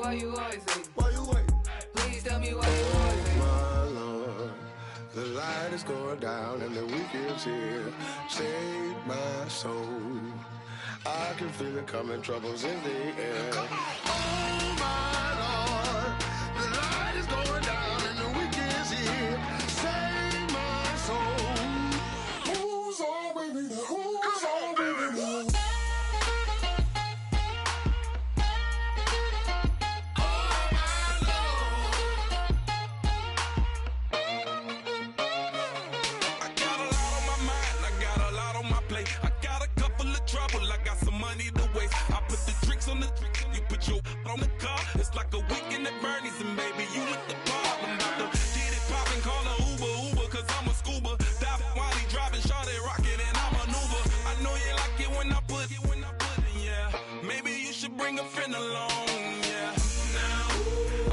why you always hate? Why you wait? Please tell me why you always hate. My Lord, the light is going down and the weekend's here. Save my soul. I can feel it coming, troubles in the air. Oh my Lord, the light is going down and the weekend's here. Save my soul. Who's on with me now? Who's on with me now? On the car, it's like a weekend at Bernie's, and baby, you with the problem. About to get it poppin', call a Uber, cause I'm a scuba. Dive while he driving, shawty rockin', and I maneuver. I know you like it when I put it, yeah. Maybe you should bring a friend along, yeah. Now,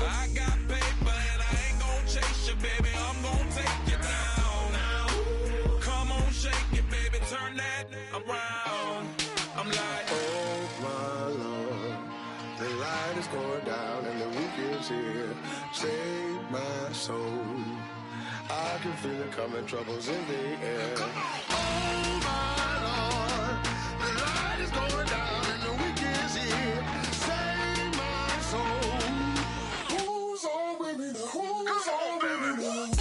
I got paper, and I ain't gon' chase you, baby, I'm gon' take you down. Now, come on, shake it, baby, turn that around. I'm like, oh my Lord, the light is going down and the weekend's here. Save my soul. I can feel it coming, troubles in the air. Oh my Lord, the light is going down and the weekend's here. Save my soul. Who's on with me now? Who's on with me now?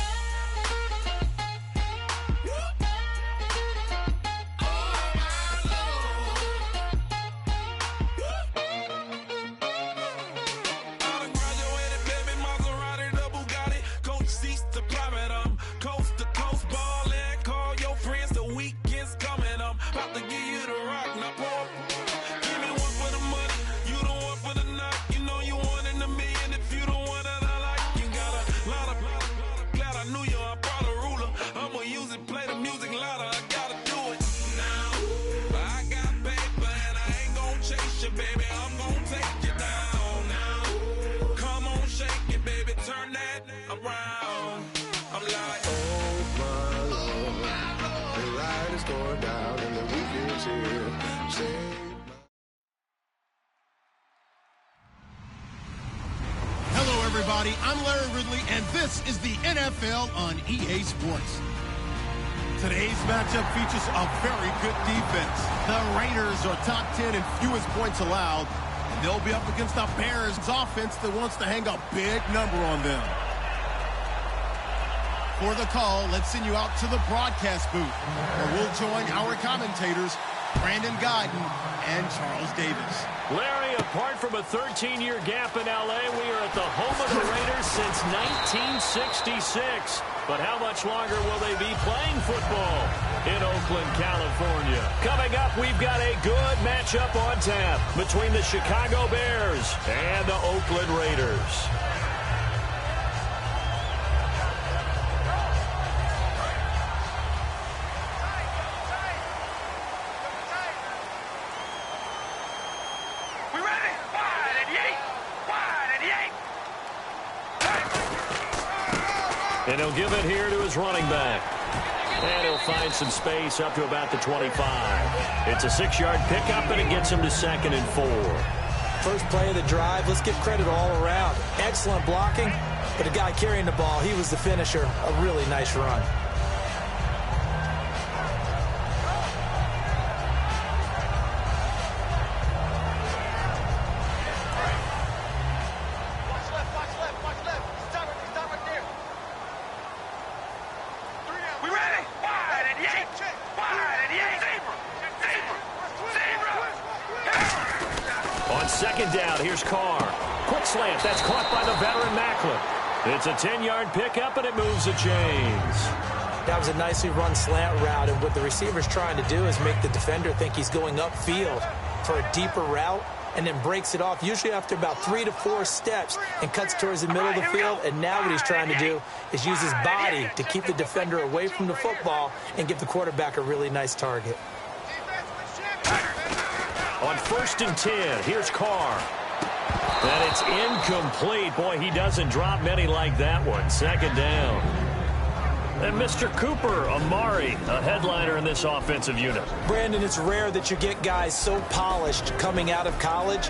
I'm Larry Ridley, and this is the NFL on EA Sports. Today's matchup features a very good defense. The Raiders are top 10 in fewest points allowed, and they'll be up against the Bears' offense that wants to hang a big number on them. For the call, let's send you out to the broadcast booth, where we'll join our commentators, Brandon Godden and Charles Davis. Larry, apart from a 13-year gap in L.A., we are at the home of the Raiders since 1966. But how much longer will they be playing football in Oakland, California? Coming up, we've got a good matchup on tap between the Chicago Bears and the Oakland Raiders. And he'll give it here to his running back. And he'll find some space up to about the 25. It's a 6-yard pickup, and it gets him to 2nd and 4. First play of the drive, let's give credit all around. Excellent blocking, but the guy carrying the ball, he was the finisher. A really nice run. Second down, here's Carr. Quick slant, that's caught by the veteran Macklin. It's a 10-yard pickup, and it moves the chains. That was a nicely run slant route, and what the receiver's trying to do is make the defender think he's going upfield for a deeper route, and then breaks it off, usually after about 3 to 4 steps, and cuts towards the middle of the field. And now what he's trying to do is use his body to keep the defender away from the football and give the quarterback a really nice target. On 1st and 10, here's Carr. And it's incomplete. Boy, he doesn't drop many like that one. 2nd down. And Mr. Cooper Amari, a headliner in this offensive unit. Brandon, it's rare that you get guys so polished coming out of college,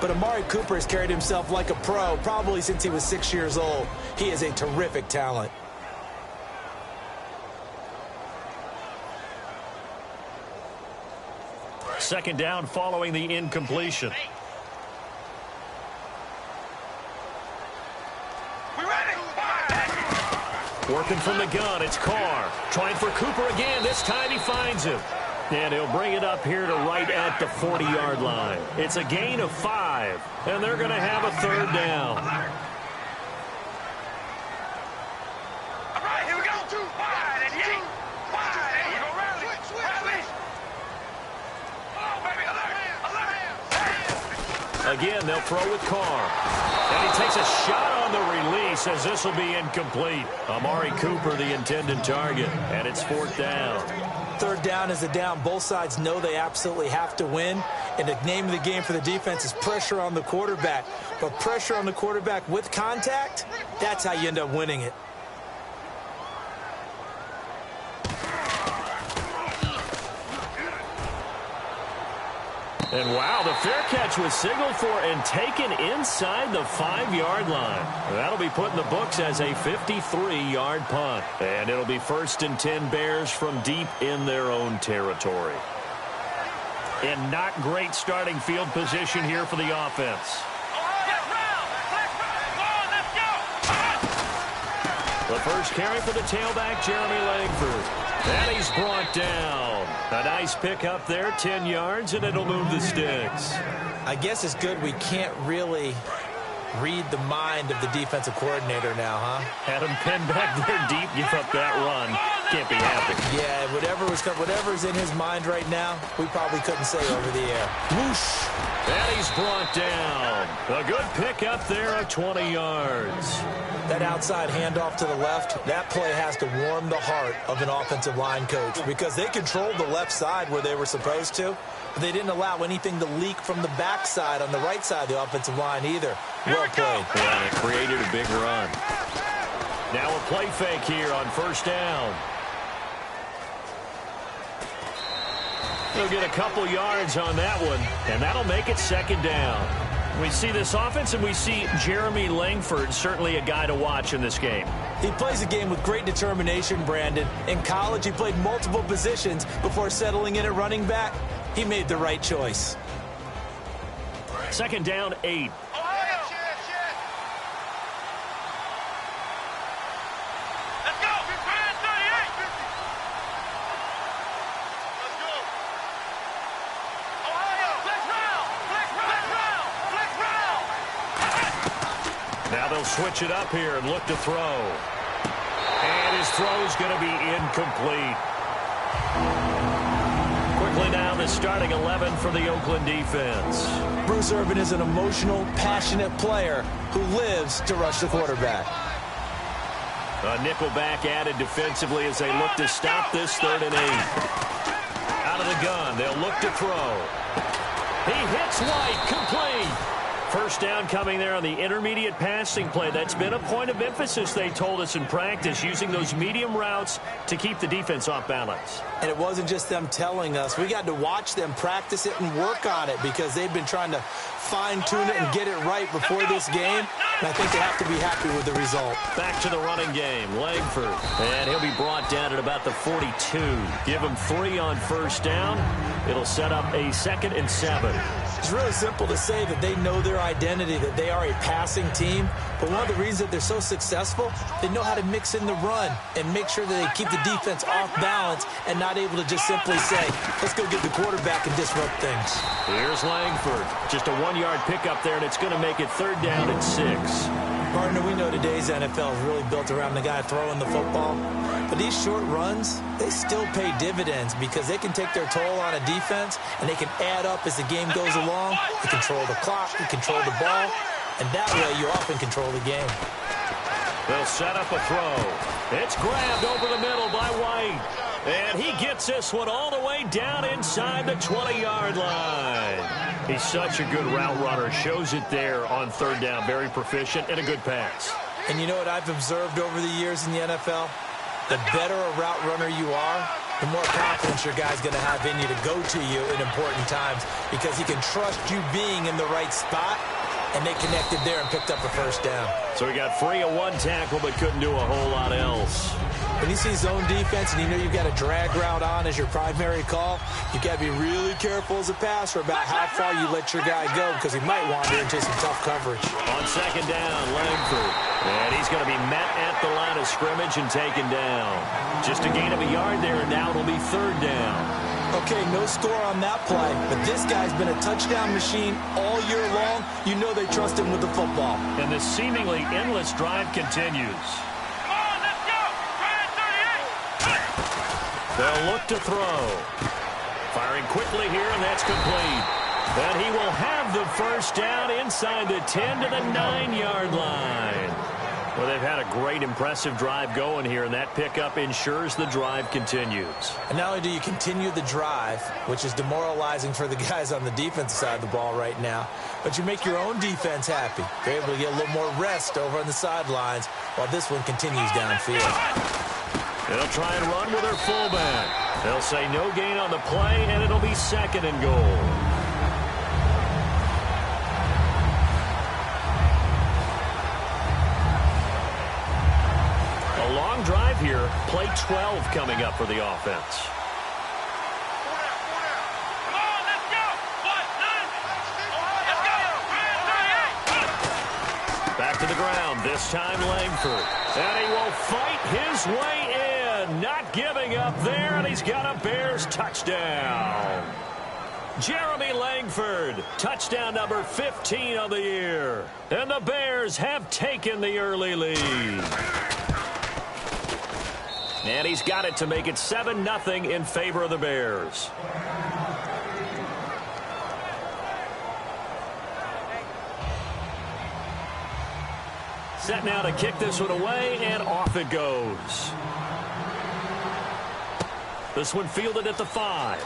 but Amari Cooper has carried himself like a pro probably since he was 6 years old. He is a terrific talent. Second down following the incompletion. Working from the gun, it's Carr. Trying for Cooper again. This time he finds him. And he'll bring it up here to right at the 40-yard line. It's a gain of 5, and they're going to have a third down. All right, here we go. Wide and yank. Wide and you go rally. Rally. Oh, baby, alert. Again, they'll throw with Carr. And he takes a shot on the release as this will be incomplete. Amari Cooper, the intended target, and it's fourth down. Third down is a down. Both sides know they absolutely have to win. And the name of the game for the defense is pressure on the quarterback. But pressure on the quarterback with contact, that's how you end up winning it. And wow, the fair catch was signaled for and taken inside the 5-yard line. That'll be put in the books as a 53-yard punt. And it'll be 1st and 10 Bears from deep in their own territory. And not great starting field position here for the offense. The first carry for the tailback, Jeremy Langford. And he's brought down. A nice pick up there, 10 yards, and it'll move the sticks. I guess it's good we can't really read the mind of the defensive coordinator now, huh? Had him pinned back there deep, give up that run. Can't be happy. Yeah, whatever's in his mind right now, we probably couldn't say over the air. Whoosh! And he's brought down. A good pick up there of 20 yards. That outside handoff to the left, that play has to warm the heart of an offensive line coach because they controlled the left side where they were supposed to, but they didn't allow anything to leak from the backside on the right side of the offensive line either. Well played. Yeah, and it created a big run. Now a play fake here on first down. They'll get a couple yards on that one, and that'll make it second down. We see this offense, and we see Jeremy Langford, certainly a guy to watch in this game. He plays a game with great determination, Brandon. In college, he played multiple positions before settling in at running back. He made the right choice. Second down, 8. Now they'll switch it up here and look to throw. And his throw's going to be incomplete. Quickly now, the starting 11 for the Oakland defense. Bruce Irvin is an emotional, passionate player who lives to rush the quarterback. A nickel back added defensively as they look to stop this 3rd and 8. Out of the gun, they'll look to throw. He hits White, complete. First down coming there on the intermediate passing play. That's been a point of emphasis, they told us in practice, using those medium routes to keep the defense off balance. And it wasn't just them telling us. We got to watch them practice it and work on it because they've been trying to fine-tune it and get it right before this game. And I think they have to be happy with the result. Back to the running game, Langford. And he'll be brought down at about the 42. Give him 3 on first down. It'll set up a 2nd and 7. It's really simple to say that they know their identity, that they are a passing team. But one of the reasons that they're so successful, they know how to mix in the run and make sure that they keep the defense off balance and not able to just simply say, let's go get the quarterback and disrupt things. Here's Langford. Just a 1-yard pickup there, and it's going to make it 3rd down and 6. Partner, we know today's NFL is really built around the guy throwing the football. But these short runs, they still pay dividends because they can take their toll on a defense and they can add up as the game goes along. They control the clock, they control the ball, and that way you often control the game. They'll set up a throw. It's grabbed over the middle by White. And he gets this one all the way down inside the 20-yard line. He's such a good route runner. Shows it there on 3rd down. Very proficient and a good pass. And you know what I've observed over the years in the NFL? The better a route runner you are, the more confidence your guy's going to have in you to go to you in important times because he can trust you being in the right spot, and they connected there and picked up a first down. So he got free of one tackle but couldn't do a whole lot else. When you see zone defense and you know you've got a drag route on as your primary call, you've got to be really careful as a passer about how far you let your guy go because he might wander into some tough coverage. On second down, Langford. And he's going to be met at the line of scrimmage and taken down. Just a gain of a yard there, and now it'll be third down. Okay, no score on that play, but this guy's been a touchdown machine all year long. You know they trust him with the football. And the seemingly endless drive continues. They'll look to throw. Firing quickly here, and that's complete. And he will have the first down inside the 10 to the 9-yard line. Well, they've had a great, impressive drive going here, and that pickup ensures the drive continues. And not only do you continue the drive, which is demoralizing for the guys on the defensive side of the ball right now, but you make your own defense happy. They're able to get a little more rest over on the sidelines while this one continues downfield. They'll try and run with their fullback. They'll say no gain on the play, and it'll be second and goal. A long drive here. Play 12 coming up for the offense. Back to the ground, this time Langford. And he will fight his way in. Not giving up there, and he's got a Bears touchdown. Jeremy Langford, touchdown number 15 of the year. And the Bears have taken the early lead. And he's got it to make it 7-0 in favor of the Bears. Set now to kick this one away, and off it goes. This one fielded at the 5.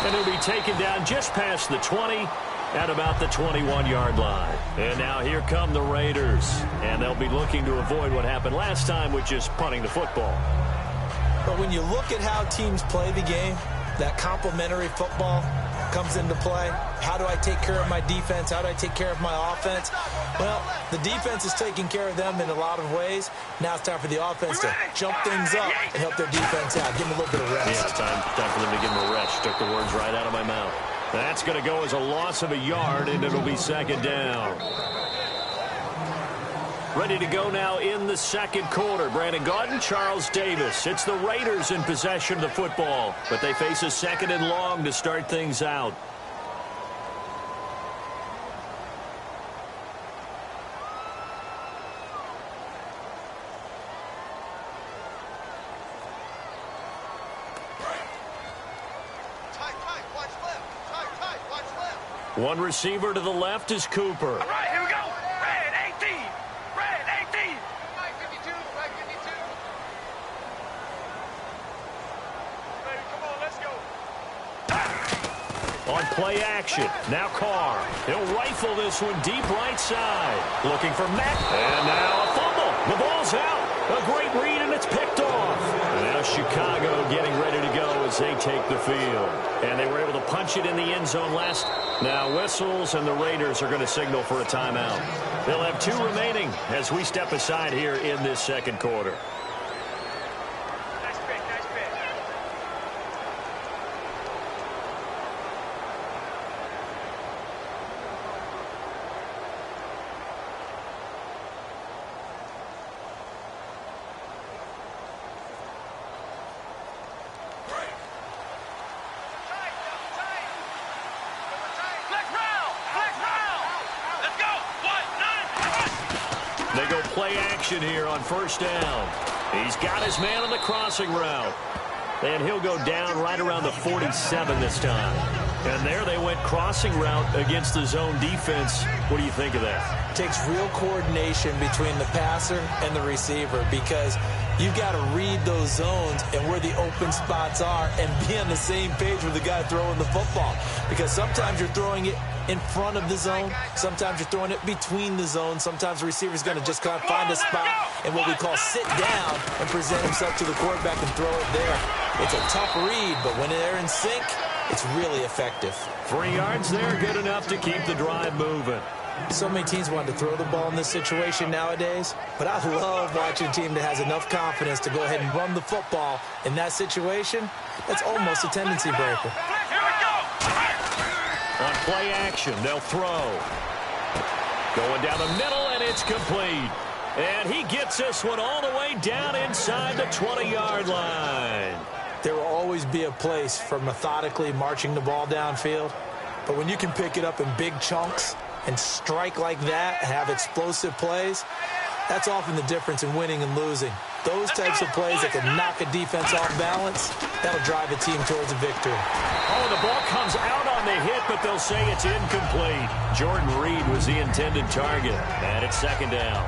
And it'll be taken down just past the 20 at about the 21-yard line. And now here come the Raiders. And they'll be looking to avoid what happened last time, which is punting the football. But when you look at how teams play the game, that complementary football comes into play. How do I take care of my defense? How do I take care of my offense? Well, the defense is taking care of them in a lot of ways. Now it's time for the offense to jump things up and help their defense out. Give them a little bit of rest. Yeah, time for them to give them a rest. Took the words right out of my mouth. That's going to go as a loss of a yard, and it'll be second down. Ready to go now in the second quarter. Brandon Gaudin, Charles Davis. It's the Raiders in possession of the football, but they face a second and long to start things out. One receiver to the left is Cooper. All right, here we go. Red 18. Red 18. Right 52. Right 52. Ready, come on, let's go. On play action. Now Carr. He'll rifle this one deep right side. Looking for Mack. And now a fumble. The ball's out. A great read, and it's picked off. And now Chicago getting ready to go as they take the field. And they were able to punch it in the end zone last. Now whistles, and the Raiders are going to signal for a timeout. They'll have 2 remaining as we step aside here in this second quarter. Nice pick, nice pick. They go play action here on first down. He's got his man on the crossing route. And he'll go down right around the 47 this time. And there they went crossing route against the zone defense. What do you think of that? It takes real coordination between the passer and the receiver because you've got to read those zones and where the open spots are and be on the same page with the guy throwing the football. Because sometimes you're throwing it in front of the zone. Sometimes you're throwing it between the zones. Sometimes the receiver's going to just kind of find a spot and what we call sit down and present himself to the quarterback and throw it there. It's a tough read, but when they're in sync, it's really effective. 3 yards there, good enough to keep the drive moving. So many teams want to throw the ball in this situation nowadays, but I love watching a team that has enough confidence to go ahead and run the football in that situation. That's almost a tendency breaker. On play action, they'll throw. Going down the middle, and it's complete. And he gets this one all the way down inside the 20-yard line. There will always be a place for methodically marching the ball downfield, but when you can pick it up in big chunks and strike like that, have explosive plays, that's often the difference in winning and losing. Those types of plays that can knock a defense off balance, that'll drive a team towards a victory. Oh, the ball comes out on the hit, but they'll say it's incomplete. Jordan Reed was the intended target, and it's second down.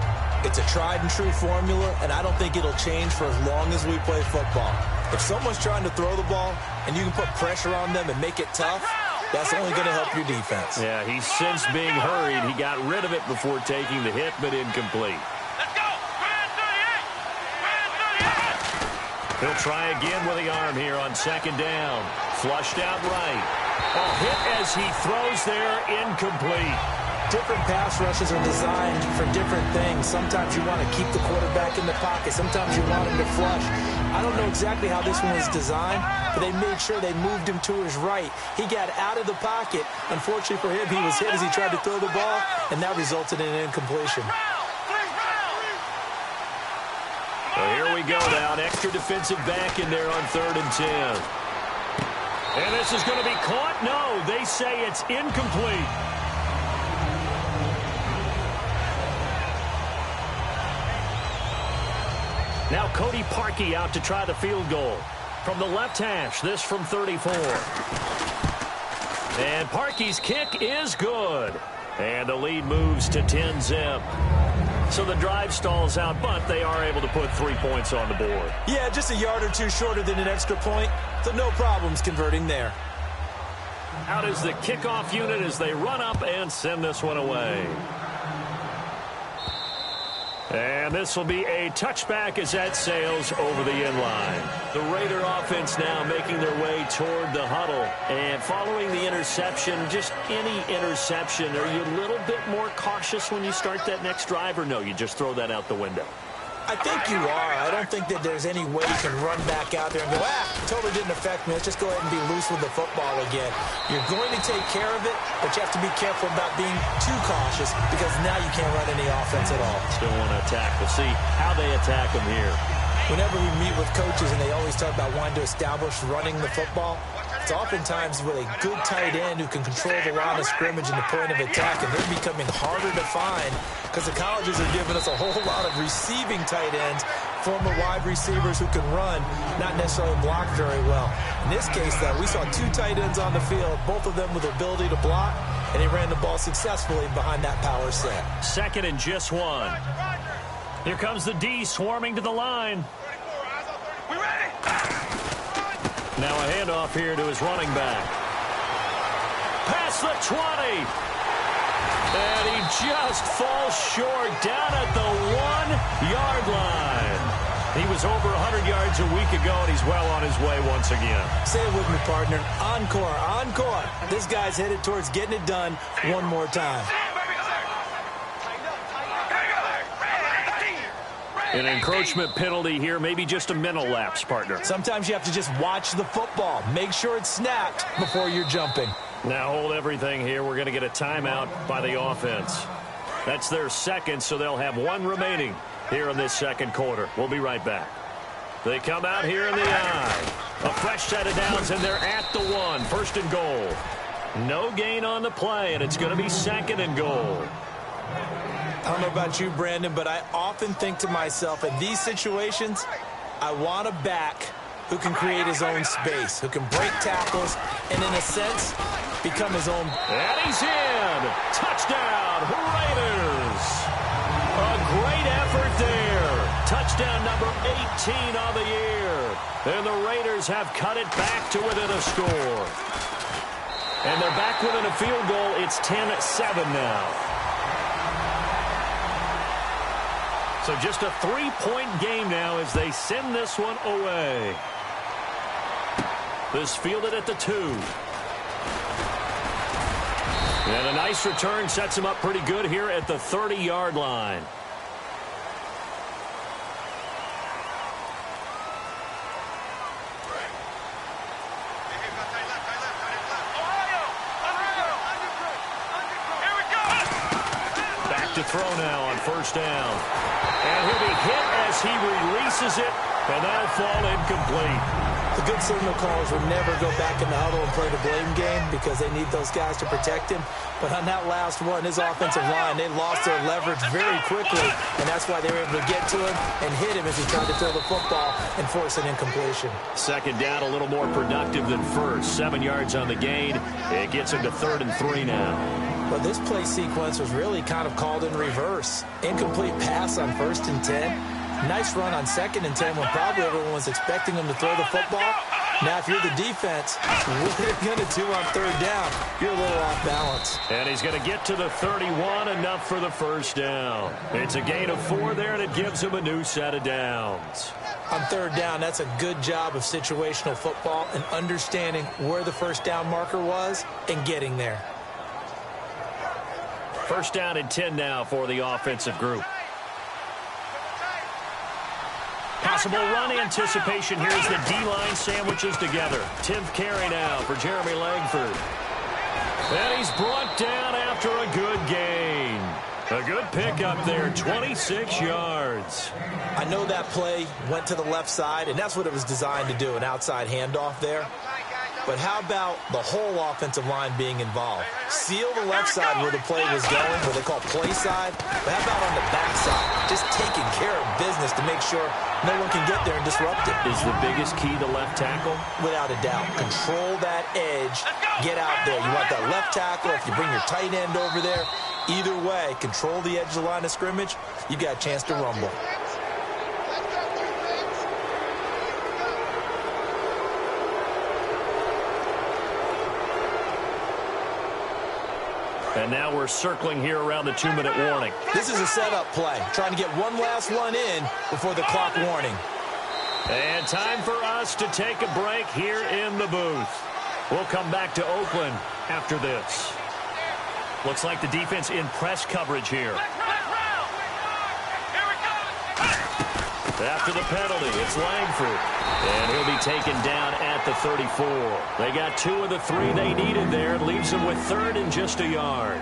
It's a tried-and-true formula, and I don't think it'll change for as long as we play football. If someone's trying to throw the ball and you can put pressure on them and make it tough, that's only going to help your defense. Yeah, he's since being hurried. He got rid of it before taking the hit, but incomplete. Let's go. He'll try again with the arm here on second down. Flushed out right. A hit as he throws there, incomplete. Different pass rushes are designed for different things. Sometimes you want to keep the quarterback in the pocket. Sometimes you want him to flush. I don't know exactly how this one was designed, but they made sure they moved him to his right. He got out of the pocket. Unfortunately for him, he was hit as he tried to throw the ball, and that resulted in an incompletion. Well, here we go now. An extra defensive back in there on 3rd and 10. And this is going to be caught? No, they say it's incomplete. Now Cody Parkey out to try the field goal. From the left hash, this from 34. And Parkey's kick is good. And the lead moves to 10-zip. So the drive stalls out, but they are able to put 3 points on the board. Yeah, just a yard or two shorter than an extra point, so no problems converting there. Out is the kickoff unit as they run up and send this one away. And this will be a touchback as that sails over the end line. The Raider offense now making their way toward the huddle. And following the interception, just any interception, are you a little bit more cautious when you start that next drive, or no, you just throw that out the window? I think you are. I don't think that there's any way you can run back out there and go, totally didn't affect me. Let's just go ahead and be loose with the football again. You're going to take care of it, but you have to be careful about being too cautious because now you can't run any offense at all. Still want to attack. We'll see how they attack them here. Whenever we meet with coaches and they always talk about wanting to establish running the football, it's oftentimes with a good tight end who can control the line of scrimmage and the point of attack, and they're becoming harder to find because the colleges are giving us a whole lot of receiving tight ends, former wide receivers who can run, not necessarily block very well. In this case, though, we saw 2 tight ends on the field, both of them with the ability to block, and he ran the ball successfully behind that power set. 2nd and just 1. Here comes the D swarming to the line. We ready? Now a handoff here to his running back. Past the 20. And he just falls short down at the 1-yard line. He was over 100 yards a week ago, and he's well on his way once again. Say it with me, partner. Encore, encore. This guy's headed towards getting it done one more time. An encroachment penalty here, maybe just a mental lapse, partner. Sometimes you have to just watch the football. Make sure it's snapped before you're jumping. Now hold everything here. We're going to get a timeout by the offense. That's their 2nd, so they'll have 1 remaining here in this 2nd quarter. We'll be right back. They come out here in the eye. A fresh set of downs, and they're at the 1. 1st and goal. No gain on the play, and it's going to be 2nd and goal. I don't know about you, Brandon, but I often think to myself, in these situations, I want a back who can create his own space, who can break tackles, and in a sense, become his own. And he's in. Touchdown, Raiders. A great effort there. Touchdown number 18 on the year. And the Raiders have cut it back to within a score. And they're back within a field goal. It's 10-7 now. So just a 3-point game now as they send this one away. This fielded at the 2. And a nice return sets him up pretty good here at the 30-yard line. To throw now on first down. And he'll be hit as he releases it, and that'll fall incomplete. The good signal callers will never go back in the huddle and play the blame game because they need those guys to protect him. But on that last one, his offensive line, they lost their leverage very quickly, and that's why they were able to get to him and hit him as he tried to throw the football and force an incompletion. Second down, a little more productive than first. 7 yards on the gain. It gets him to 3rd and 3 now. But this play sequence was really kind of called in reverse. Incomplete pass on 1st and 10. Nice run on 2nd and 10 when probably everyone was expecting him to throw the football. Now, if you're the defense, what are you going to do on 3rd down? You're a little off balance. And he's going to get to the 31, enough for the first down. It's a gain of 4 there, and it gives him a new set of downs. On 3rd down, that's a good job of situational football and understanding where the first down marker was and getting there. First down and 10 now for the offensive group. Possible run anticipation here as the D-line sandwiches together. 10th carry now for Jeremy Langford. And he's brought down after a good gain. A good pickup there, 26 yards. I know that play went to the left side, and that's what it was designed to do, an outside handoff there. But how about the whole offensive line being involved? Seal the left side where the play was going, what they call play side. But how about on the back side? Just taking care of business to make sure no one can get there and disrupt it. Is the biggest key to left tackle? Without a doubt. Control that edge. Get out there. You want that left tackle. If you bring your tight end over there, either way, control the edge of the line of scrimmage, you got a chance to rumble. And now we're circling here around the 2-minute warning. This is a setup play, trying to get one last one in before the clock warning. And time for us to take a break here in the booth. We'll come back to Oakland after this. Looks like the defense in press coverage here. After the penalty, it's Langford. And he'll be taken down at the 34. They got 2 of the 3 they needed there. It leaves them with 3rd and just a yard.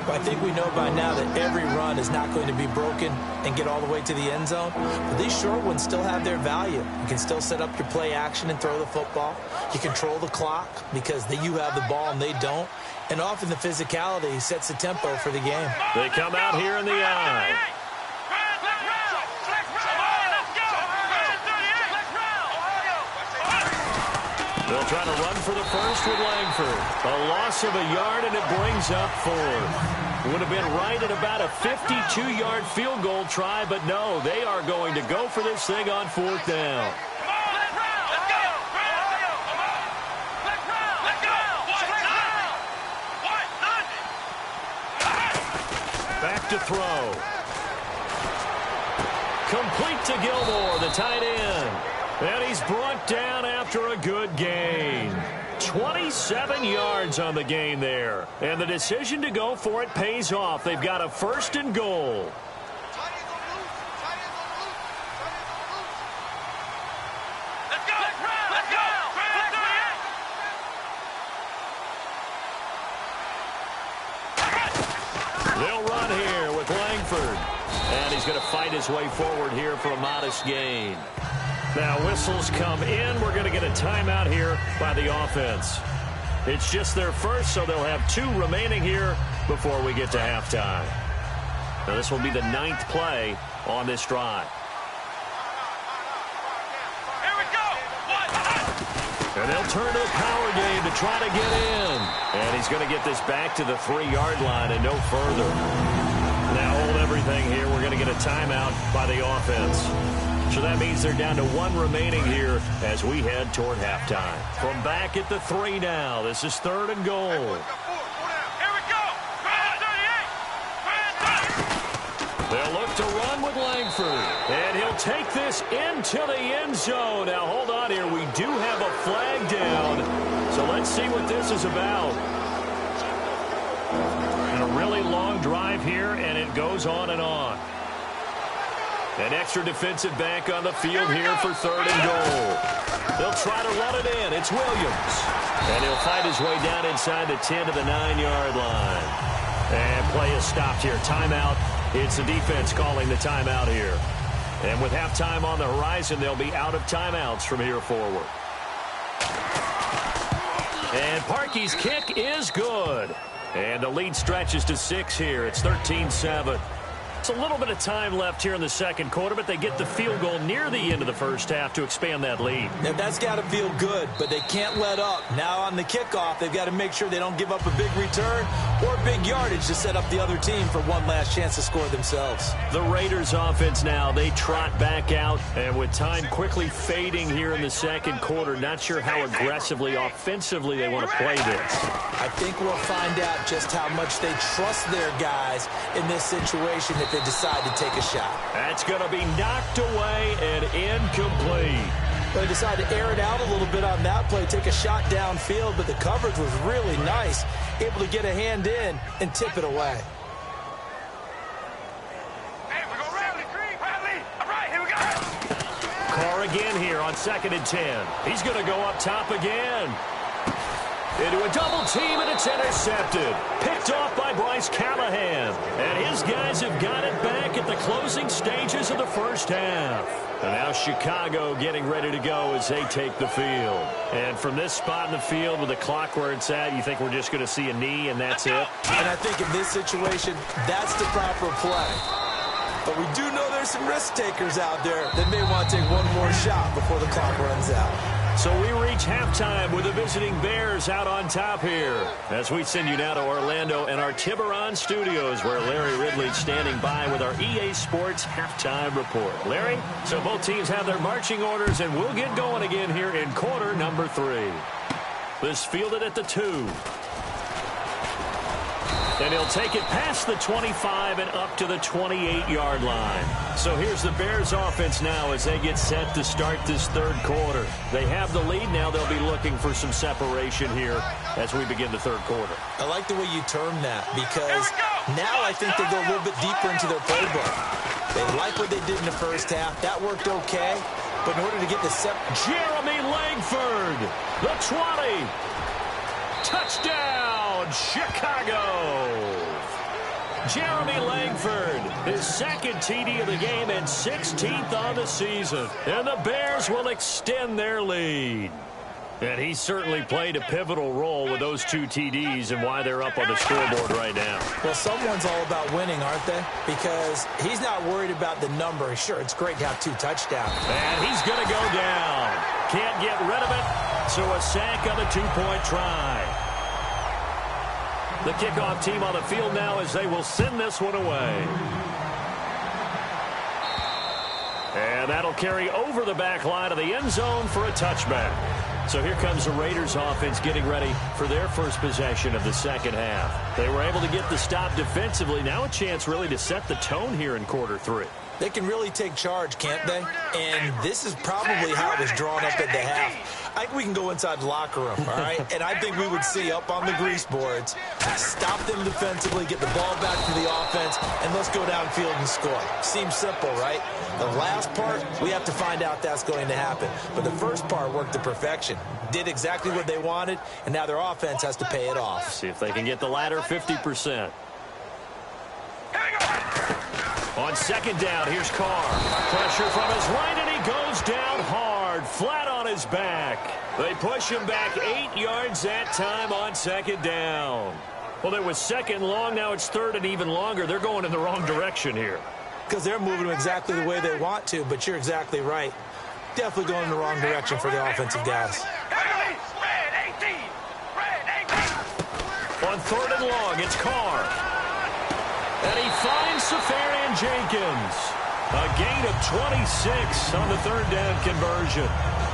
I think we know by now that every run is not going to be broken and get all the way to the end zone. But these short ones still have their value. You can still set up your play action and throw the football. You control the clock because you have the ball and they don't. And often the physicality sets the tempo for the game. They come out here in the eye. They'll try to run for the first with Langford. A loss of a yard, and it brings up 4th. Would have been right at about a 52-yard field goal try, but no, they are going to go for this thing on 4th down. Back to throw. Complete to Gilmore, the tight end. And he's brought down after a good gain. 27 yards on the gain there. And the decision to go for it pays off. They've got a 1st and goal. They'll run here with Langford. And he's going to fight his way forward here for a modest gain. Now whistles come in. We're going to get a timeout here by the offense. It's just their first, so they'll have 2 remaining here before we get to halftime. Now this will be the 9th play on this drive. Here we go. And they'll turn to the power game to try to get in. And he's going to get this back to the 3-yard line and no further. Now hold everything here. We're going to get a timeout by the offense. So that means they're down to 1 remaining here as we head toward halftime. From back at the 3 now, this is 3rd and goal. Here we go. They'll look to run with Langford. And he'll take this into the end zone. Now, hold on here. We do have a flag down. So let's see what this is about. And a really long drive here, and it goes on and on. An extra defensive back on the field here for 3rd and goal. They'll try to run it in. It's Williams. And he'll fight his way down inside the 10 to the 9-yard line. And play is stopped here. Timeout. It's the defense calling the timeout here. And with halftime on the horizon, they'll be out of timeouts from here forward. And Parkey's kick is good. And the lead stretches to 6 here. It's 13-7. It's a little bit of time left here in the second quarter, but they get the field goal near the end of the first half to expand that lead. Now, that's got to feel good, but they can't let up. Now on the kickoff, they've got to make sure they don't give up a big return or big yardage to set up the other team for one last chance to score themselves. The Raiders offense now, they trot back out, and with time quickly fading here in the second quarter, not sure how aggressively, offensively they want to play this. I think we'll find out just how much they trust their guys in this situation if they decide to take a shot. That's going to be knocked away and incomplete. They decide to air it out a little bit on that play, take a shot downfield, but the coverage was really nice, able to get a hand in and tip it away. Hey, we go Bradley. All right, here we go. Carr again here on 2nd and 10. He's going to go up top again. Into a double team, and it's intercepted. Picked off by Bryce Callahan. And his guys have got it back at the closing stages of the first half. And now Chicago getting ready to go as they take the field. And from this spot in the field with the clock where it's at, you think we're just going to see a knee and that's it? And I think in this situation, that's the proper play. But we do know there's some risk takers out there that may want to take one more shot before the clock runs out. So we reach halftime with the visiting Bears out on top here. As we send you now to Orlando and our Tiburon studios where Larry Ridley's standing by with our EA Sports halftime report. Larry, so both teams have their marching orders and we'll get going again here in quarter number 3. This fielded at the 2. And he'll take it past the 25 and up to the 28-yard line. So here's the Bears offense now as they get set to start this third quarter. They have the lead now. They'll be looking for some separation here as we begin the third quarter. I like the way you term that because now I think they go a little bit deeper into their playbook. They like what they did in the first half. That worked okay. But in order to get the Jeremy Langford, the 20. Touchdown, Chicago. Jeremy Langford, his second TD of the game and 16th on the season. And the Bears will extend their lead. And he certainly played a pivotal role with those 2 TDs and why they're up on the scoreboard right now. Well, someone's all about winning, aren't they? Because he's not worried about the number. Sure, it's great to have 2 touchdowns. And he's going to go down. Can't get rid of it. So a sack on the 2-point try. The kickoff team on the field now as they will send this one away. And that'll carry over the back line of the end zone for a touchback. So here comes the Raiders offense getting ready for their first possession of the second half. They were able to get the stop defensively. Now a chance really to set the tone here in quarter 3. They can really take charge, can't they? And this is probably how it was drawn up at the half. I think we can go inside the locker room, all right? And I think we would see up on the grease boards, stop them defensively, get the ball back to the offense, and let's go downfield and score. Seems simple, right? The last part, we have to find out that's going to happen. But the first part worked to perfection. Did exactly what they wanted, and now their offense has to pay it off. See if they can get the latter 50%. On second down, here's Carr. Pressure from his right, and he goes down hard, flat on his back. They push him back 8 yards that time on second down. Well, it was second long. Now it's third and even longer. They're going in the wrong direction here. Because they're moving exactly the way they want to, but you're exactly right. Definitely going in the wrong direction for the offensive guys. On third and long, it's Carr. And he finds Safarian Jenkins. A gain of 26 on the third down conversion.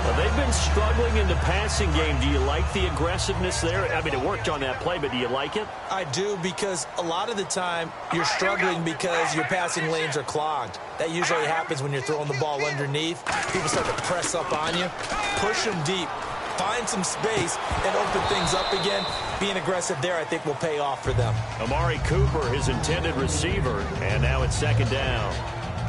Well, they've been struggling in the passing game. Do you like the aggressiveness there? I mean, it worked on that play, but do you like it? I do, because a lot of the time you're struggling because your passing lanes are clogged. That usually happens when you're throwing the ball underneath. People start to press up on you. Push them deep. Find some space and open things up again. Being aggressive there, I think, will pay off for them. Amari Cooper, his intended receiver, and now it's second down.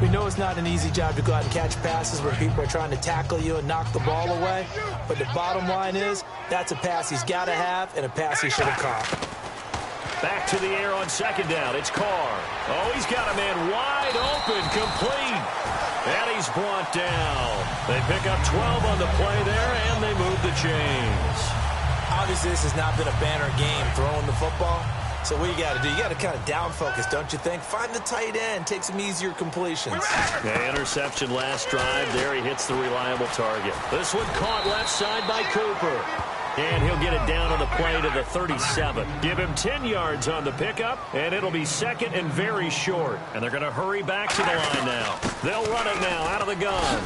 We know it's not an easy job to go out and catch passes when people are trying to tackle you and knock the ball away. But the bottom line is, that's a pass he's got to have and a pass he should have caught. Back to the air on second down. It's Carr. Oh, he's got a man wide open, complete. And he's brought down. They pick up 12 on the play there, and they move the chains. Obviously, this has not been a banner game throwing the football. So what you got to do, you got to kind of down focus, don't you think? Find the tight end, take some easier completions. Yeah, interception last drive. There he hits the reliable target. This one caught left side by Cooper. And he'll get it down on the play to the 37. Give him 10 yards on the pickup, and it'll be second and very short. And they're going to hurry back to the line now. They'll run it now out of the gun.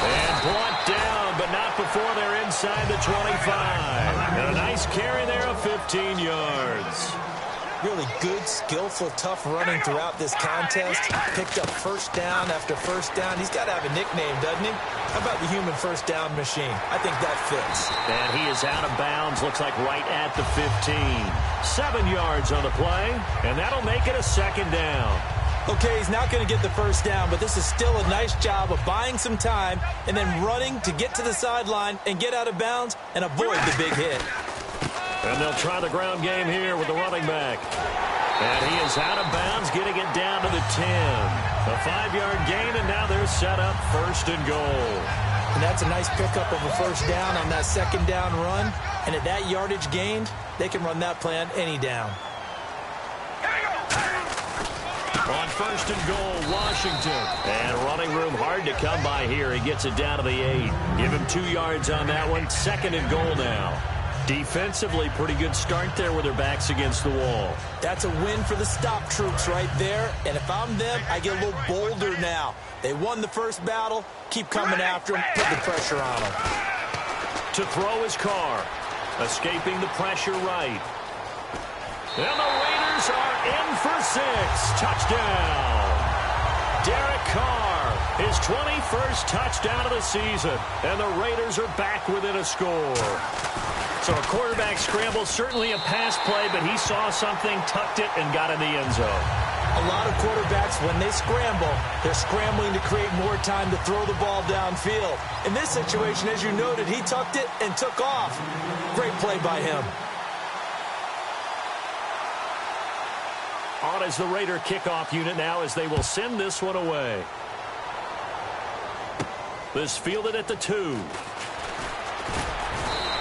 And brought down, but not before they're inside the 25. And a nice carry there of 15 yards. Really good, skillful, tough running throughout this contest. Picked up first down after first down. He's got to have a nickname, doesn't he? How about the human first down machine? I think that fits. And he is out of bounds, looks like right at the 15. 7 yards on the play, and that'll make it a second down. Okay, he's not going to get the first down, but this is still a nice job of buying some time and then running to get to the sideline and get out of bounds and avoid the big hit. And they'll try the ground game here with the running back. And he is out of bounds, getting it down to the 10. A 5-yard gain, and now they're set up first and goal. And that's a nice pickup of a first down on that second down run. And at that yardage gained, they can run that play on any down. On first and goal, Washington. And running room hard to come by here. He gets it down to the 8. Give him 2 yards on that one. Second and goal now. Defensively, pretty good start there with their backs against the wall. That's a win for the stop troops right there. And if I'm them, I get a little bolder now. They won the first battle. Keep coming after them. Put the pressure on them. To throw his Carr. Escaping the pressure right. And the Raiders are in for 6. Touchdown. Derek Carr, his 21st touchdown of the season. And the Raiders are back within a score. So a quarterback scramble, certainly a pass play, but he saw something, tucked it, and got in the end zone. A lot of quarterbacks, when they scramble, they're scrambling to create more time to throw the ball downfield. In this situation, as you noted, he tucked it and took off. Great play by him. On is the Raider kickoff unit now as they will send this one away. This fielded at the 2.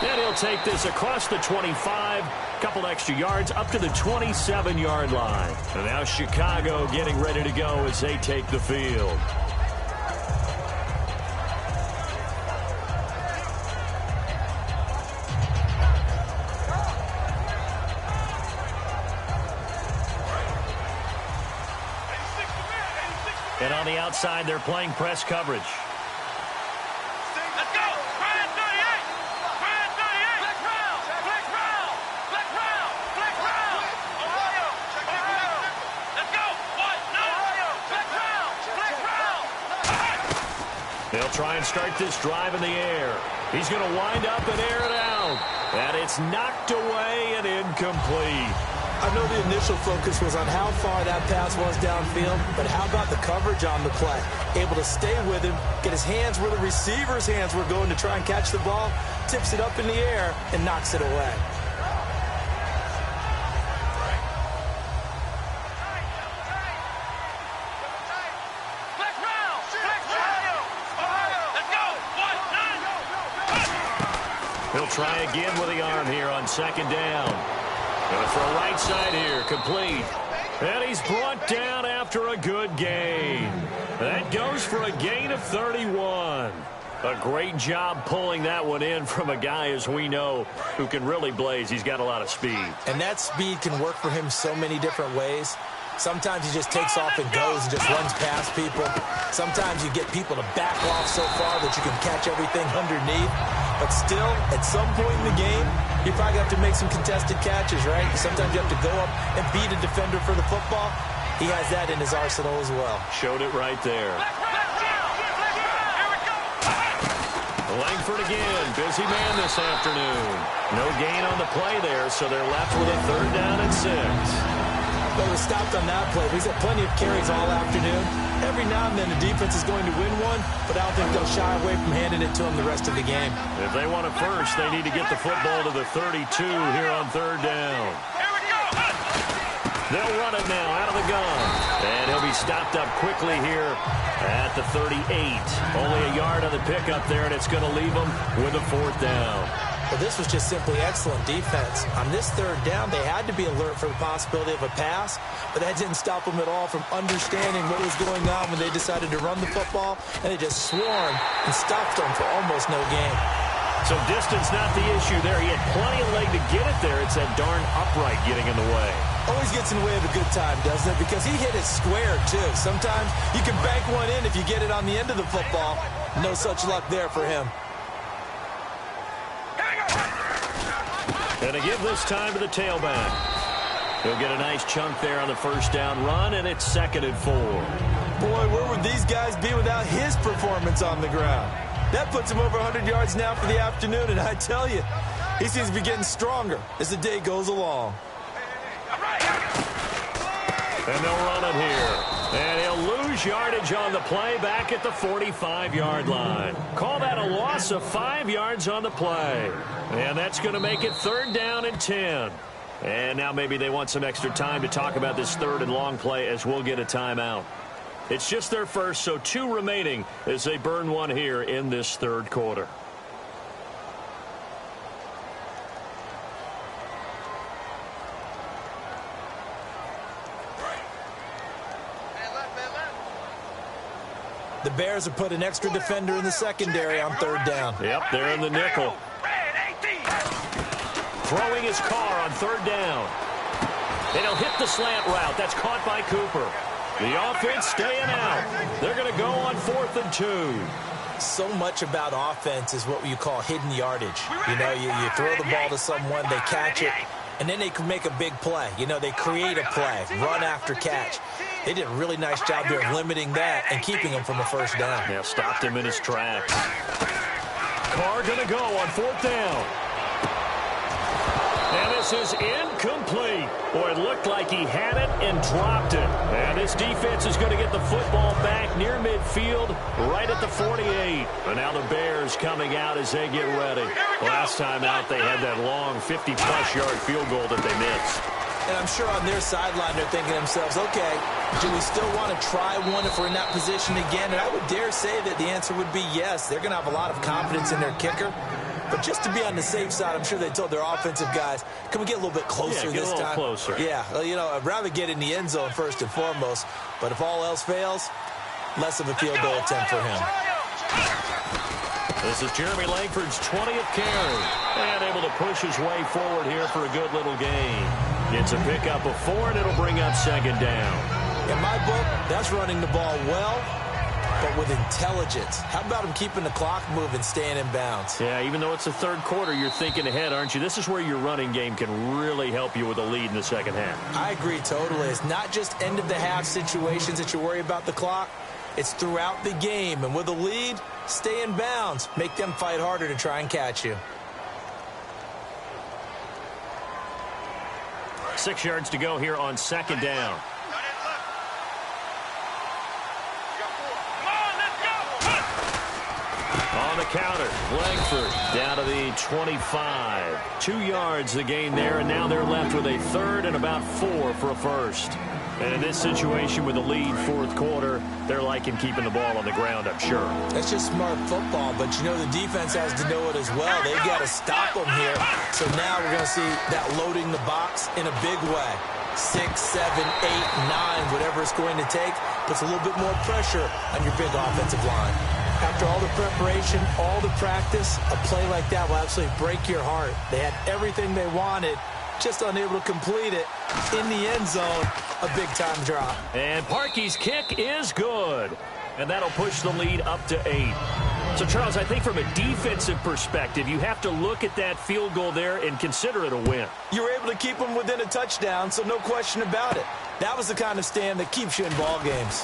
And he'll take this across the 25, couple extra yards up to the 27-yard line. And now Chicago getting ready to go as they take the field. And on the outside, they're playing press coverage. They'll try and start this drive in the air. He's going to wind up and air it out. And it's knocked away and incomplete. I know the initial focus was on how far that pass was downfield, but how about the coverage on the play? Able to stay with him, get his hands where the receiver's hands were going to try and catch the ball, tips it up in the air, and knocks it away. He'll try again with the arm here on second down. Going to throw right side here, complete. And he's brought down after a good gain. That goes for a gain of 31. A great job pulling that one in from a guy, as we know, who can really blaze. He's got a lot of speed. And that speed can work for him so many different ways. Sometimes he just takes off and goes and just runs past people. Sometimes you get people to back off so far that you can catch everything underneath. But still, at some point in the game, you probably have to make some contested catches, right? Sometimes you have to go up and beat a defender for the football. He has that in his arsenal as well. Showed it right there. Langford again, busy man this afternoon. No gain on the play there, so they're left with a 3rd down and 6. But we're stopped on that play. He's had plenty of carries all afternoon. Every now and then the defense is going to win one, but I don't think they'll shy away from handing it to him the rest of the game. If they want it first, they need to get the football to the 32 here on 3rd down. They'll run it now out of the gun. And he'll be stopped up quickly here at the 38. Only a yard on the pickup there, and it's going to leave them with a 4th down. Well, this was just simply excellent defense. On this 3rd down, they had to be alert for the possibility of a pass, but that didn't stop them at all from understanding what was going on when they decided to run the football, and they just swarmed and stopped them for almost no gain. So distance not the issue there. He had plenty of leg to get it there. It's that darn upright getting in the way. Always gets in the way of a good time, doesn't it? Because he hit it square, too. Sometimes you can bank one in if you get it on the end of the football. No such luck there for him. And to give this time to the tailback. He'll get a nice chunk there on the 1st down run, and it's 2nd and 4. Boy, where would these guys be without his performance on the ground? That puts him over 100 yards now for the afternoon, and I tell you, he seems to be getting stronger as the day goes along. And they'll run it here. And he'll lose yardage on the play back at the 45-yard line. Call that a loss of 5 yards on the play. And that's going to make it 3rd down and 10. And now maybe they want some extra time to talk about this 3rd and long play as we'll get a timeout. It's just their first, so 2 remaining as they burn one here in this 3rd quarter. The Bears have put an extra defender in the secondary on 3rd down. Yep, they're in the nickel. Throwing his car on 3rd down. And he'll hit the slant route. That's caught by Cooper. The offense staying out. They're going to go on 4th and 2. So much about offense is what you call hidden yardage. You know, you throw the ball to someone, they catch it, and then they can make a big play. You know, they create a play, run after catch. They did a really nice job there of limiting that and keeping him from a 1st down. Yeah, stopped him in his tracks. Carr going to go on 4th down. And this is incomplete. Boy, it looked like he had it and dropped it. And this defense is going to get the football back near midfield, right at the 48. And now the Bears coming out as they get ready. Last time out, they had that long 50-plus yard field goal that they missed. And I'm sure on their sideline they're thinking to themselves, okay, do we still want to try one if we're in that position again? And I would dare say that the answer would be yes. They're going to have a lot of confidence in their kicker. But just to be on the safe side, I'm sure they told their offensive guys, can we get a little bit closer this time? Yeah, get a little closer. Yeah, you know, I'd rather get in the end zone first and foremost. But if all else fails, less of a field goal attempt for him. This is Jeremy Langford's 20th carry. And able to push his way forward here for a good little gain. Gets a pickup of 4, and it'll bring up 2nd down. In my book, that's running the ball well, but with intelligence. How about him keeping the clock moving, staying in bounds? Yeah, even though it's the 3rd quarter, you're thinking ahead, aren't you? This is where your running game can really help you with a lead in the 2nd half. I agree totally. It's not just end-of-the-half situations that you worry about the clock. It's throughout the game. And with a lead, stay in bounds. Make them fight harder to try and catch you. 6 yards to go here on 2nd down. On the counter, Langford down to the 25. 2 yards the gain there, and now they're left with a 3rd and about 4 for a 1st. And in this situation with the lead 4th quarter, they're liking keeping the ball on the ground, I'm sure. That's just smart football, but you know the defense has to know it as well. They've got to stop them here. So now we're going to see that loading the box in a big way. 6, 7, 8, 9, whatever it's going to take, puts a little bit more pressure on your big offensive line. After all the preparation, all the practice, a play like that will absolutely break your heart. They had everything they wanted, just unable to complete it. In the end zone, a big-time drop. And Parkey's kick is good. And that'll push the lead up to 8. So, Charles, I think from a defensive perspective, you have to look at that field goal there and consider it a win. You were able to keep them within a touchdown, so no question about it. That was the kind of stand that keeps you in ball games.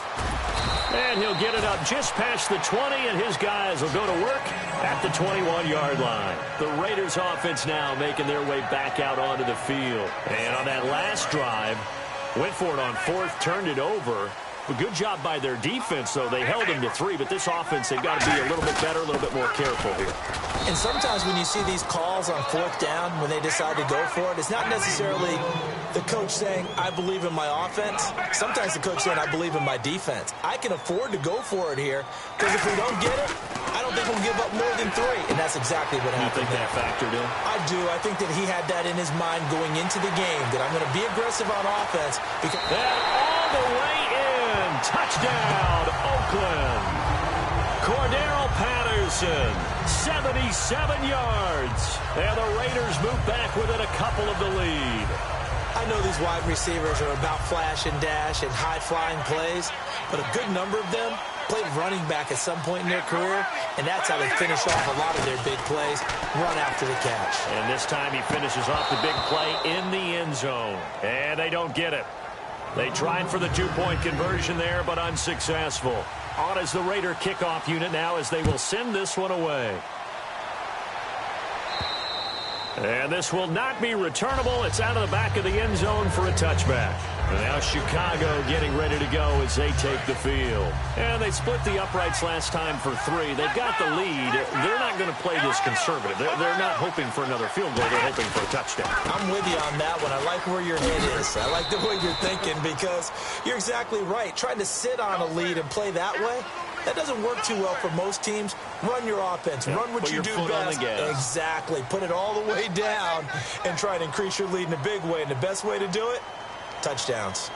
And he'll get it up just past the 20, and his guys will go to work at the 21-yard line. The Raiders offense now making their way back out onto the field. And on that last drive, went for it on 4th, turned it over. A good job by their defense, though. They held them to 3, but this offense, they've got to be a little bit better, a little bit more careful here. And sometimes when you see these calls on 4th down, when they decide to go for it, it's not necessarily the coach saying, I believe in my offense. Sometimes the coach saying, I believe in my defense. I can afford to go for it here, because if we don't get it, I don't think we'll give up more than 3. And that's exactly what happened. You think that factored in? I do. I think that he had that in his mind going into the game, that I'm going to be aggressive on offense. Because all the way in. Touchdown, Oakland. Cordero Patterson, 77 yards. And the Raiders move back within a couple of the lead. I know these wide receivers are about flash and dash and high-flying plays, but a good number of them played running back at some point in their career, and that's how they finish off a lot of their big plays, run after the catch. And this time he finishes off the big play in the end zone. And they don't get it. They tried for the 2-point conversion there, but unsuccessful. On is the Raider kickoff unit now as they will send this one away. And this will not be returnable. It's out of the back of the end zone for a touchback. And now Chicago getting ready to go as they take the field. And they split the uprights last time for 3. They've got the lead. They're not going to play this conservative. They're not hoping for another field goal. They're hoping for a touchdown. I'm with you on that one. I like where your head is. I like the way you're thinking because you're exactly right. Trying to sit on a lead and play that way, that doesn't work too well for most teams. Run your offense. Run what you do best. Exactly. Put it all the way down and try to increase your lead in a big way. And the best way to do it, touchdowns.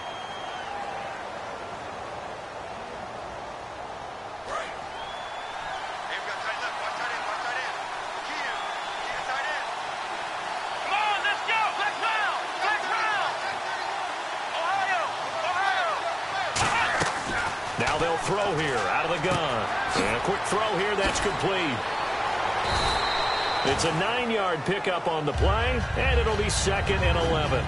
Now they'll throw here out of the gun. And a quick throw here. That's complete. It's a 9-yard pickup on the play, and it'll be 2nd and 11.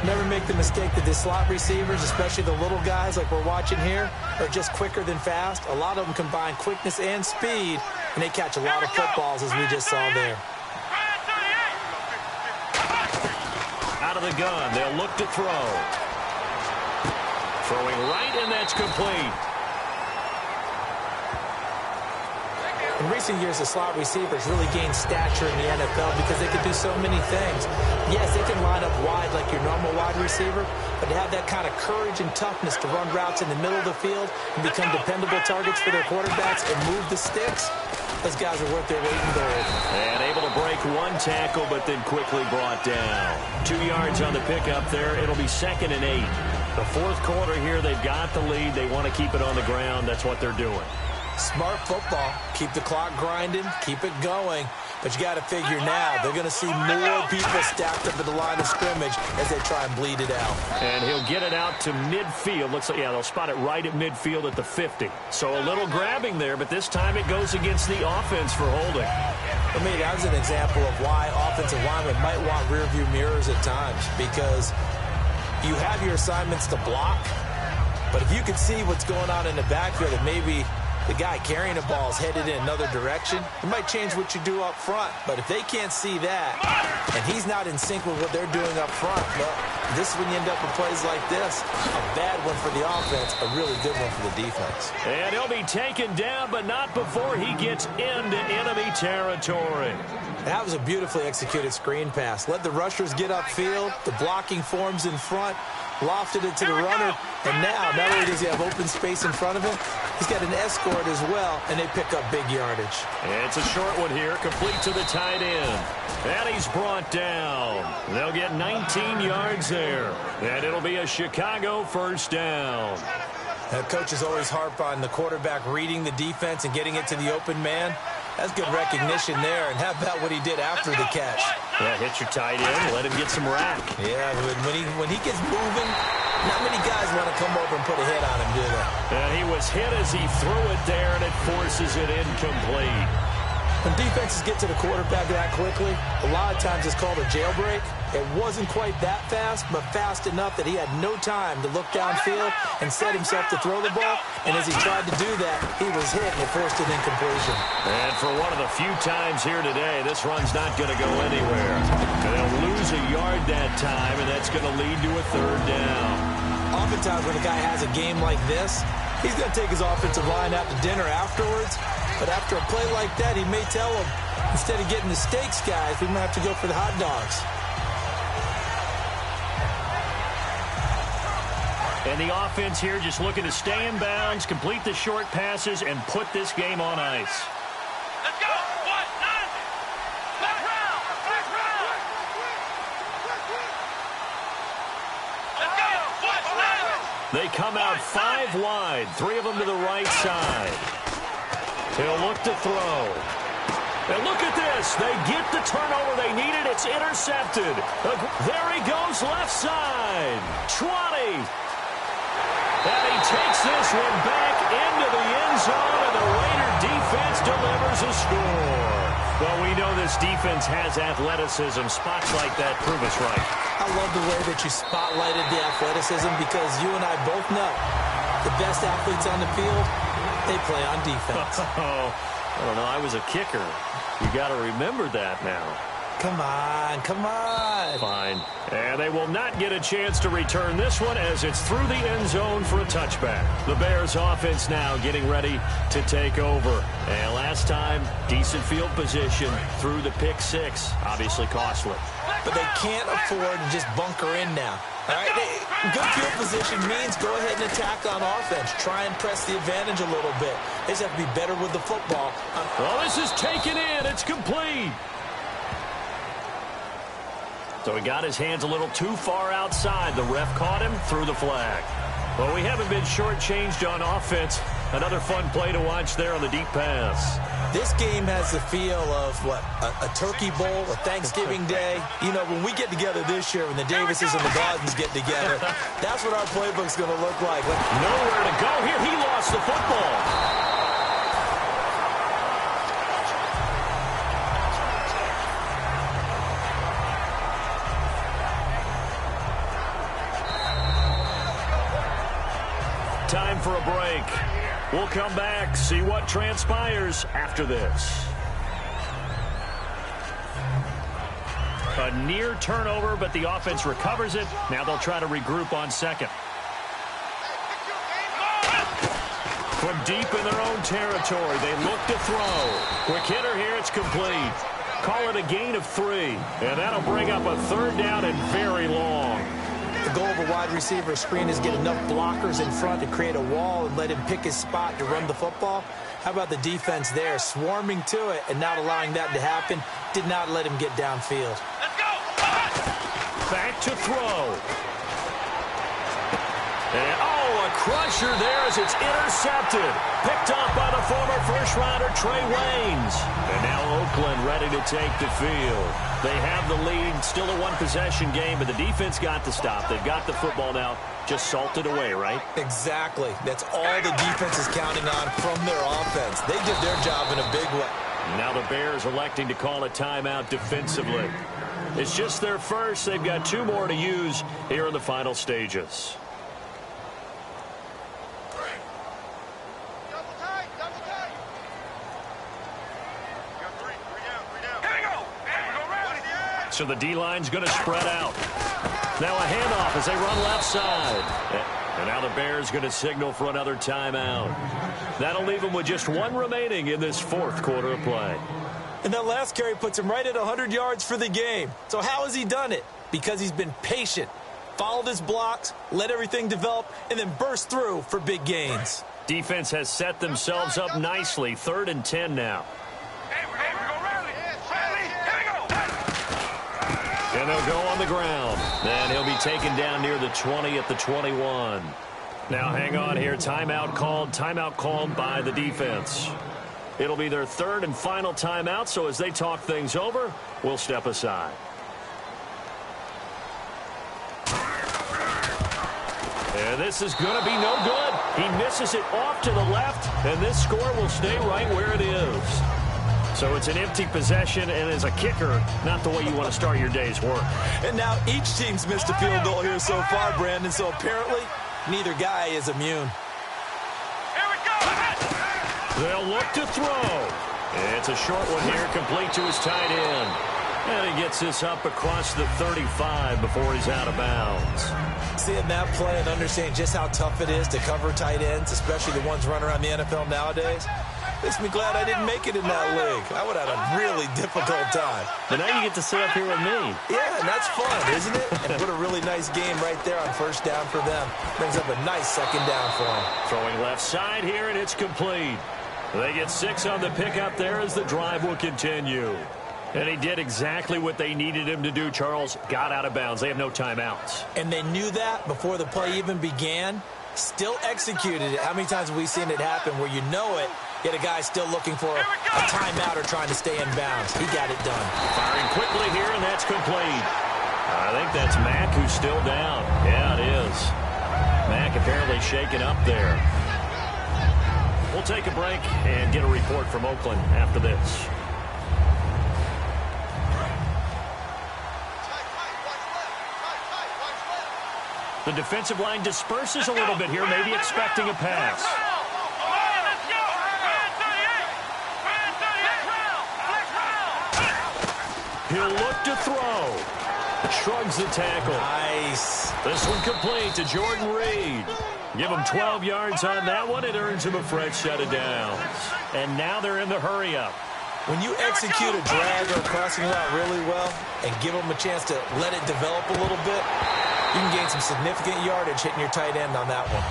Never make the mistake that the slot receivers, especially the little guys like we're watching here, are just quicker than fast. A lot of them combine quickness and speed, and they catch a lot of footballs, as we just saw there. Out of the gun, they'll look to throw. Throwing right, and that's complete. In recent years, the slot receivers really gained stature in the NFL because they could do so many things. Yes, they can line up wide like your normal wide receiver, but to have that kind of courage and toughness to run routes in the middle of the field and become dependable targets for their quarterbacks and move the sticks, those guys are worth their weight in gold. And able to break 1 tackle, but then quickly brought down. 2 yards on the pickup there. It'll be 2nd and 8. The 4th quarter here, they've got the lead. They want to keep it on the ground. That's what they're doing. Smart football. Keep the clock grinding. Keep it going. But you got to figure now they're going to see more people stacked up at the line of scrimmage as they try and bleed it out. And he'll get it out to midfield. Looks like, yeah, they'll spot it right at midfield at the 50. So a little grabbing there, but this time it goes against the offense for holding. For me, that was an example of why offensive linemen might want rearview mirrors at times, because you have your assignments to block, but if you could see what's going on in the backfield and maybe the guy carrying the ball is headed in another direction, it might change what you do up front. But if they can't see that, and he's not in sync with what they're doing up front, well, this is when you end up with plays like this. A bad one for the offense, a really good one for the defense. And he'll be taken down, but not before he gets into enemy territory. That was a beautifully executed screen pass. Let the rushers get upfield, the blocking forms in front, lofted it to the runner, and now not only does he have open space in front of him, he's got an escort as well, and they pick up big yardage. And it's a short one here, complete to the tight end. And he's brought down. They'll get 19 yards there, and it'll be a Chicago 1st down. Now, coaches always harp on the quarterback reading the defense and getting it to the open man. That's good recognition there, and how about what he did after the catch? Yeah, hit your tight end, let him get some rack. Yeah, when he gets moving, not many guys want to come over and put a hit on him, do they? And he was hit as he threw it there, and it forces it incomplete. When defenses get to the quarterback that quickly, a lot of times it's called a jailbreak. It wasn't quite that fast, but fast enough that he had no time to look downfield and set himself to throw the ball. And as he tried to do that, he was hit and it forced an incompletion. And for one of the few times here today, this run's not going to go anywhere. And they'll lose a yard that time, and that's going to lead to a third down. Oftentimes when a guy has a game like this, he's going to take his offensive line out to dinner afterwards. But after a play like that, he may tell them, instead of getting the steaks, guys, we might have to go for the hot dogs. And the offense here just looking to stay in bounds, complete the short passes, and put this game on ice. Let's go! 1-9! Back round! Back round! Let's go! 1-9! They come out 5 wide, 3 of them to the right side. He'll look to throw. And look at this. They get the turnover they needed. It's intercepted. There he goes, left side. 20. And he takes this one back into the end zone, and the Raider defense delivers a score. Well, we know this defense has athleticism. Spots like that prove us right. I love the way that you spotlighted the athleticism because you and I both know the best athletes on the field, they play on defense. Oh, I don't know. I was a kicker. You got to remember that now. Come on, come on. Fine. And they will not get a chance to return this one as it's through the end zone for a touchback. The Bears offense now getting ready to take over. And last time, decent field position through the pick 6. Obviously costly. But they can't afford to just bunker in now. All right, good field position means go ahead and attack on offense. Try and press the advantage a little bit. They just have to be better with the football. Well, this is taken in. It's complete. So he got his hands a little too far outside. The ref caught him, threw the flag. Well, we haven't been shortchanged on offense. Another fun play to watch there on the deep pass. This game has the feel of, what, a Turkey Bowl, a Thanksgiving Day. You know, when we get together this year, when the Davises and the Gardens get together, that's what our playbook's going to look like. Nowhere to go here. He lost the football. Time for a break. We'll come back, see what transpires after this. A near turnover, but the offense recovers it. Now they'll try to regroup on second. From deep in their own territory, they look to throw. Quick hitter here, it's complete. Call it a gain of 3, and that'll bring up a third down and very long. The goal of a wide receiver screen is get enough blockers in front to create a wall and let him pick his spot to run the football. How about the defense there, swarming to it and not allowing that to happen? Did not let him get downfield. Let's go! Back to throw. And, oh, a crusher there as it's intercepted. Picked off by the former first-rounder Trey Waynes. And now Oakland ready to take the field. They have the lead, still a one-possession game, but the defense got the stop. They've got the football now, just salted away, right? Exactly. That's all the defense is counting on from their offense. They did their job in a big way. Now the Bears electing to call a timeout defensively. It's just their first. They've got 2 more to use here in the final stages. So the D-line's going to spread out. Now a handoff as they run left side. And now the Bears going to signal for another timeout. That'll leave them with just 1 remaining in this 4th quarter of play. And that last carry puts him right at 100 yards for the game. So how has he done it? Because he's been patient, followed his blocks, let everything develop, and then burst through for big gains. Defense has set themselves up nicely. 3rd and 10 now. And they'll go on the ground. And he'll be taken down near the 20 at the 21. Now hang on here. Timeout called by the defense. It'll be their 3rd and final timeout, so as they talk things over, we'll step aside. And this is going to be no good. He misses it off to the left, and this score will stay right where it is. So it's an empty possession, and as a kicker, not the way you want to start your day's work. And now each team's missed a field goal here so far, Brandon, so apparently neither guy is immune. Here we go. They'll look to throw. It's a short one here, complete to his tight end. And he gets this up across the 35 before he's out of bounds. Seeing that play and understanding just how tough it is to cover tight ends, especially the ones running around the NFL nowadays, makes me glad I didn't make it in that league. I would have had a really difficult time. But now you get to sit up here with me. Yeah, and that's fun, isn't it? And what a really nice game right there on first down for them. Brings up a nice second down for them. Throwing left side here, and it's complete. They get 6 on the pickup there as the drive will continue. And he did exactly what they needed him to do, Charles. Got out of bounds. They have no timeouts. And they knew that before the play even began. Still executed it. How many times have we seen it happen where you know it, yet a guy still looking for a timeout or trying to stay in bounds? He got it done. Firing quickly here, and that's complete. I think that's Mack who's still down. Yeah, it is. Mack apparently shaken up there. We'll take a break and get a report from Oakland after this. The defensive line disperses a little bit here, maybe expecting a pass. He'll look to throw. Shrugs the tackle. Nice. This one complete to Jordan Reed. Give him 12 yards on that one. It earns him a fresh set of downs. And now they're in the hurry-up. When you execute a drag or a crossing route really well and give them a chance to let it develop a little bit, you can gain some significant yardage hitting your tight end on that one.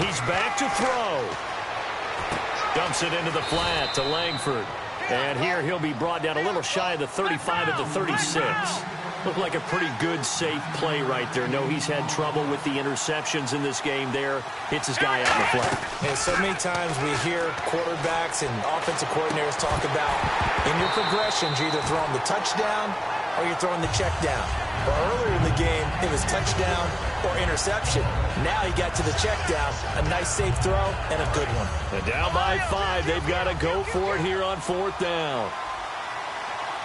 He's back to throw. Dumps it into the flat to Langford. And here he'll be brought down a little shy of the 35 at the 36. Looked like a pretty good, safe play right there. No, he's had trouble with the interceptions in this game there. Hits his guy out in the flat. And so many times we hear quarterbacks and offensive coordinators talk about in your progressions, you're either throwing the touchdown or you're throwing the check down. But earlier in the game, it was touchdown or interception. Now he got to the check down. A nice safe throw and a good one. And down by 5, they've got to go for it here on 4th down.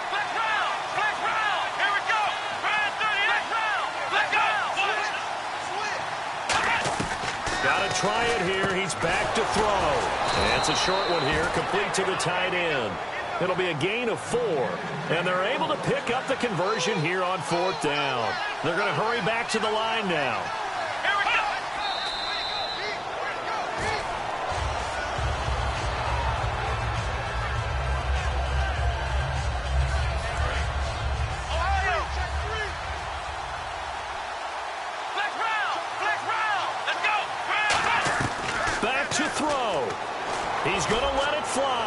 Flex round. Here we go. Flex round. Let's go. Got to try it here. He's back to throw. And it's a short one here, complete to the tight end. It'll be a gain of 4, and they're able to pick up the conversion here on 4th down. They're going to hurry back to the line now. Here we go. Ohio, check 3. Flex round. Let's go. Back to throw. He's going to let it fly.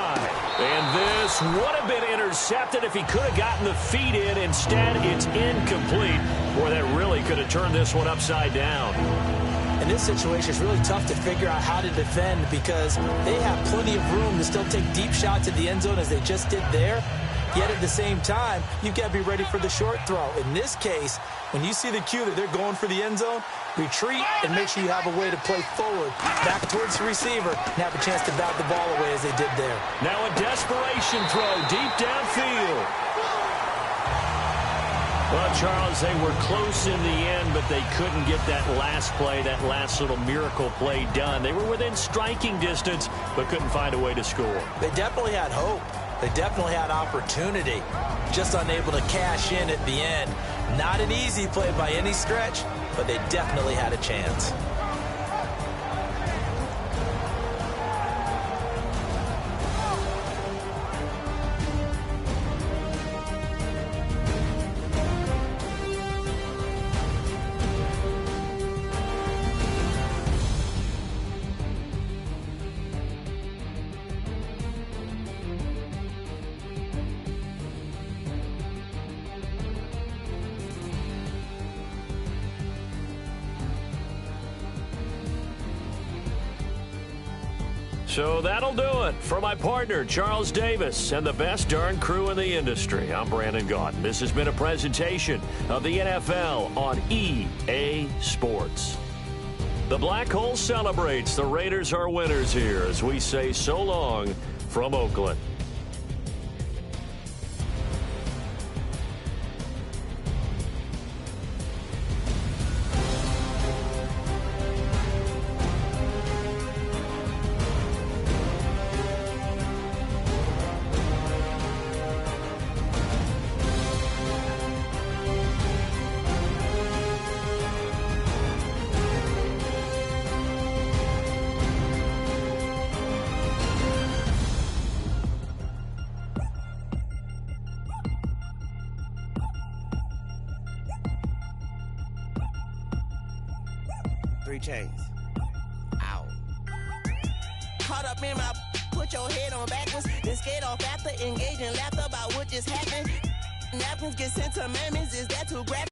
And this would have been intercepted if he could have gotten the feet in. Instead, it's incomplete. Boy, that really could have turned this one upside down. In this situation, it's really tough to figure out how to defend because they have plenty of room to still take deep shots at the end zone as they just did there. Yet at the same time, you've got to be ready for the short throw. In this case, when you see the cue that they're going for the end zone, retreat and make sure you have a way to play forward, back towards the receiver, and have a chance to bat the ball away as they did there. Now a desperation throw deep downfield. Well, Charles, they were close in the end, but they couldn't get that last play, that last little miracle play done. They were within striking distance, but couldn't find a way to score. They definitely had hope. They definitely had opportunity, just unable to cash in at the end. Not an easy play by any stretch, but they definitely had a chance. So that'll do it. For my partner, Charles Davis, and the best darn crew in the industry, I'm Brandon Gaudin. This has been a presentation of the NFL on EA Sports. The Black Hole celebrates. The Raiders are winners here as we say so long from Oakland. Chains. Ow. Caught up in my, put your head on backwards, then skate off after engaging laughter about what just happened. Napkins get sent to mammies, is that too graphic?